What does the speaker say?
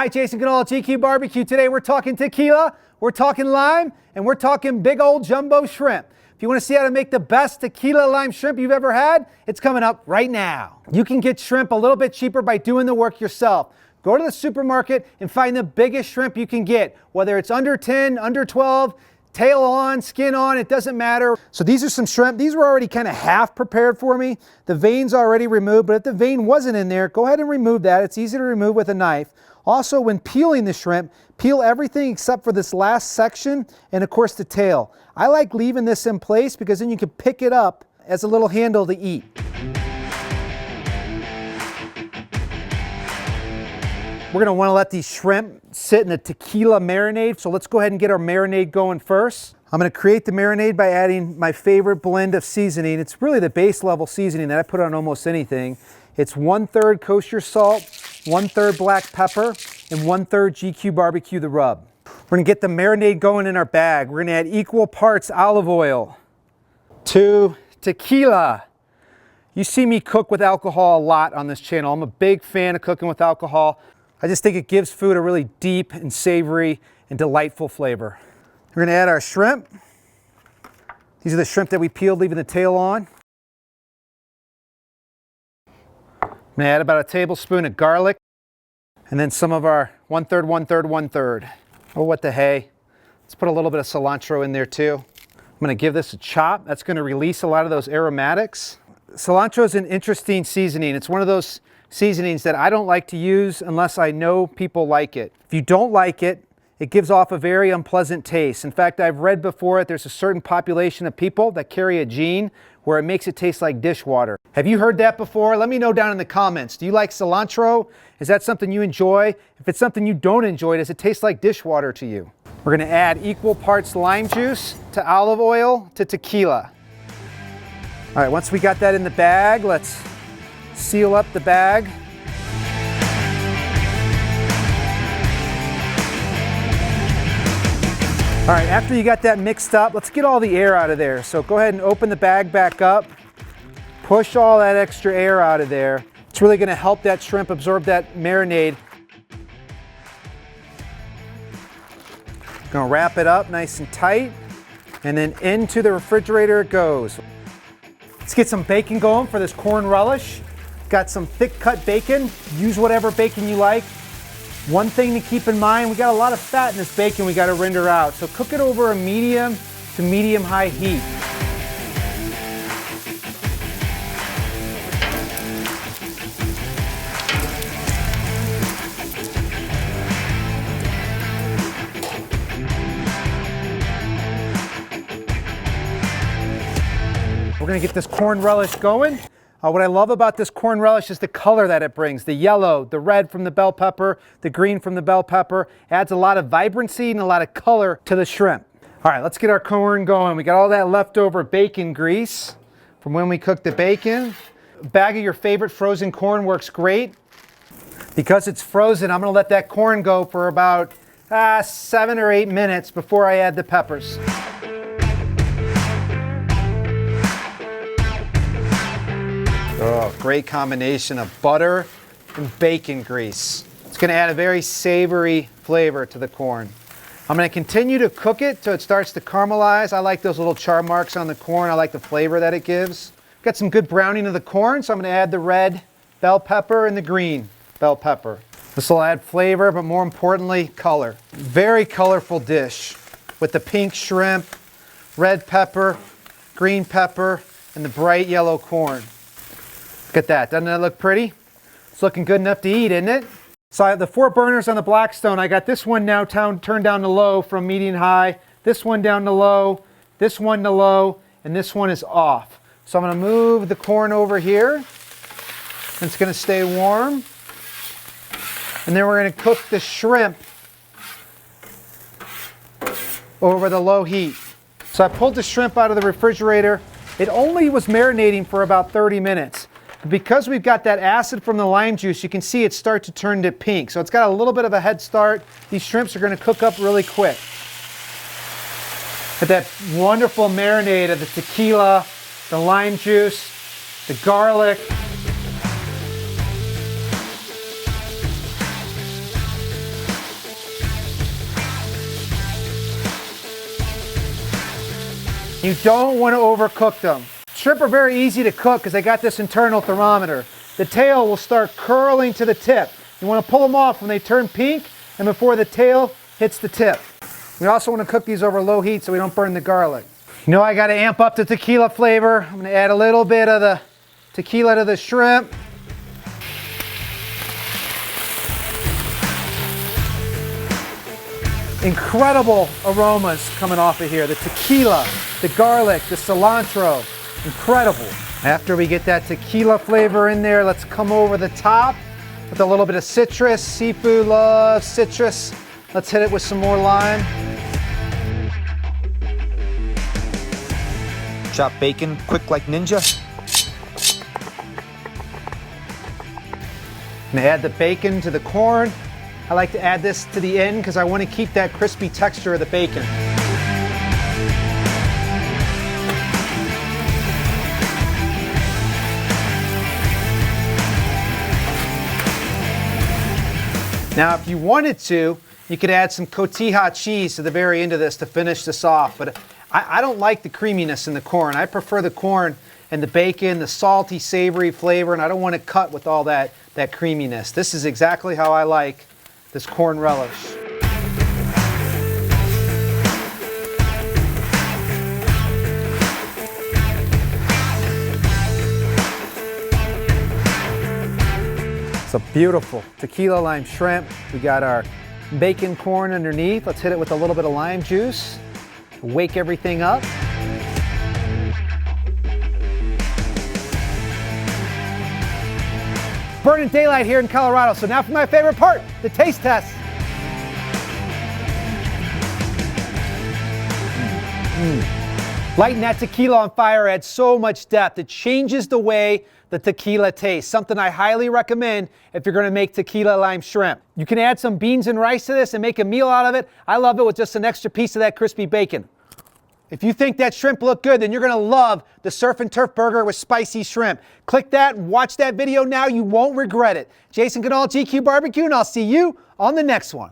Hi, Jason Goodall, GQue Barbecue. Today we're talking tequila, we're talking lime, and we're talking big old jumbo shrimp. If you want to see how to make the best tequila lime shrimp you've ever had, it's coming up right now. You can get shrimp a little bit cheaper by doing the work yourself. Go to the supermarket and find the biggest shrimp you can get, whether it's under 10, under 12, tail on, skin on, it doesn't matter. So these are some shrimp. These were already kind of half prepared for me. The vein's already removed, but if the vein wasn't in there, go ahead and remove that. It's easy to remove with a knife. Also, when peeling the shrimp, peel everything except for this last section and of course the tail. I like leaving this in place because then you can pick it up as a little handle to eat. We're gonna wanna let these shrimp sit in a tequila marinade, so let's go ahead and get our marinade going first. I'm gonna create the marinade by adding my favorite blend of seasoning. It's really the base level seasoning that I put on almost anything. It's 1/3 kosher salt, 1/3 black pepper, and 1/3 GQue barbecue the rub. We're gonna get the marinade going in our bag. We're gonna add equal parts olive oil to tequila. You see me cook with alcohol a lot on this channel. I'm a big fan of cooking with alcohol. I just think it gives food a really deep and savory and delightful flavor. We're gonna add our shrimp. These are the shrimp that we peeled, leaving the tail on. I'm gonna add about a tablespoon of garlic, and then some of our 1/3, 1/3, 1/3. Oh, what the hey. Let's put a little bit of cilantro in there too. I'm gonna give this a chop. That's gonna release a lot of those aromatics. Cilantro is an interesting seasoning. It's one of those seasonings that I don't like to use unless I know people like it. If you don't like it, it gives off a very unpleasant taste. In fact, I've read before that there's a certain population of people that carry a gene where it makes it taste like dishwater. Have you heard that before? Let me know down in the comments. Do you like cilantro? Is that something you enjoy? If it's something you don't enjoy, does it taste like dishwater to you? We're gonna add equal parts lime juice to olive oil to tequila. All right, once we got that in the bag, let's seal up the bag. All right, after you got that mixed up, let's get all the air out of there. So go ahead and open the bag back up. Push all that extra air out of there. It's really gonna help that shrimp absorb that marinade. Gonna wrap it up nice and tight, and then into the refrigerator it goes. Let's get some bacon going for this corn relish. Got some thick cut bacon. Use whatever bacon you like. One thing to keep in mind, we got a lot of fat in this bacon we got to render out. So cook it over a medium to medium high heat. We're gonna get this corn relish going. What I love about this corn relish is the color that it brings. The yellow, the red from the bell pepper, the green from the bell pepper. Adds a lot of vibrancy and a lot of color to the shrimp. All right, let's get our corn going. We got all that leftover bacon grease from when we cooked the bacon. A bag of your favorite frozen corn works great. Because it's frozen, I'm gonna let that corn go for about 7 or 8 minutes before I add the peppers. Oh, great combination of butter and bacon grease. It's gonna add a very savory flavor to the corn. I'm gonna continue to cook it till it starts to caramelize. I like those little char marks on the corn. I like the flavor that it gives. Got some good browning of the corn, so I'm gonna add the red bell pepper and the green bell pepper. This will add flavor, but more importantly, color. Very colorful dish with the pink shrimp, red pepper, green pepper, and the bright yellow corn. Look at that, doesn't that look pretty? It's looking good enough to eat, isn't it? So I have the 4 burners on the Blackstone. I got this one now turned down to low from medium high, this one down to low, this one to low, and this one is off. So I'm gonna move the corn over here, and it's gonna stay warm. And then we're gonna cook the shrimp over the low heat. So I pulled the shrimp out of the refrigerator. It only was marinating for about 30 minutes. Because we've got that acid from the lime juice, you can see it start to turn to pink. So it's got a little bit of a head start. These shrimps are gonna cook up really quick. But that wonderful marinade of the tequila, the lime juice, the garlic. You don't want to overcook them. Shrimp are very easy to cook because they got this internal thermometer. The tail will start curling to the tip. You want to pull them off when they turn pink and before the tail hits the tip. We also want to cook these over low heat so we don't burn the garlic. You know I got to amp up the tequila flavor. I'm going to add a little bit of the tequila to the shrimp. Incredible aromas coming off of here. The tequila, the garlic, the cilantro. Incredible. After we get that tequila flavor in there, let's come over the top with a little bit of citrus. Seafood loves citrus. Let's hit it with some more lime. Chop bacon quick like ninja. I'm gonna add the bacon to the corn. I like to add this to the end because I want to keep that crispy texture of the bacon. Now, if you wanted to, you could add some cotija cheese to the very end of this to finish this off, but I don't like the creaminess in the corn. I prefer the corn and the bacon, the salty, savory flavor, and I don't want to cut with all that creaminess. This is exactly how I like this corn relish. It's a beautiful tequila lime shrimp. We got our bacon corn underneath. Let's hit it with a little bit of lime juice. Wake everything up. Burning daylight here in Colorado. So now for my favorite part, the taste test. Lighting that tequila on fire adds so much depth. It changes the way the tequila tastes. Something I highly recommend if you're going to make tequila lime shrimp. You can add some beans and rice to this and make a meal out of it. I love it with just an extra piece of that crispy bacon. If you think that shrimp looked good, then you're going to love the Surf and Turf Burger with spicy shrimp. Click that and watch that video now. You won't regret it. Jason Canal, GQue Barbecue, and I'll see you on the next one.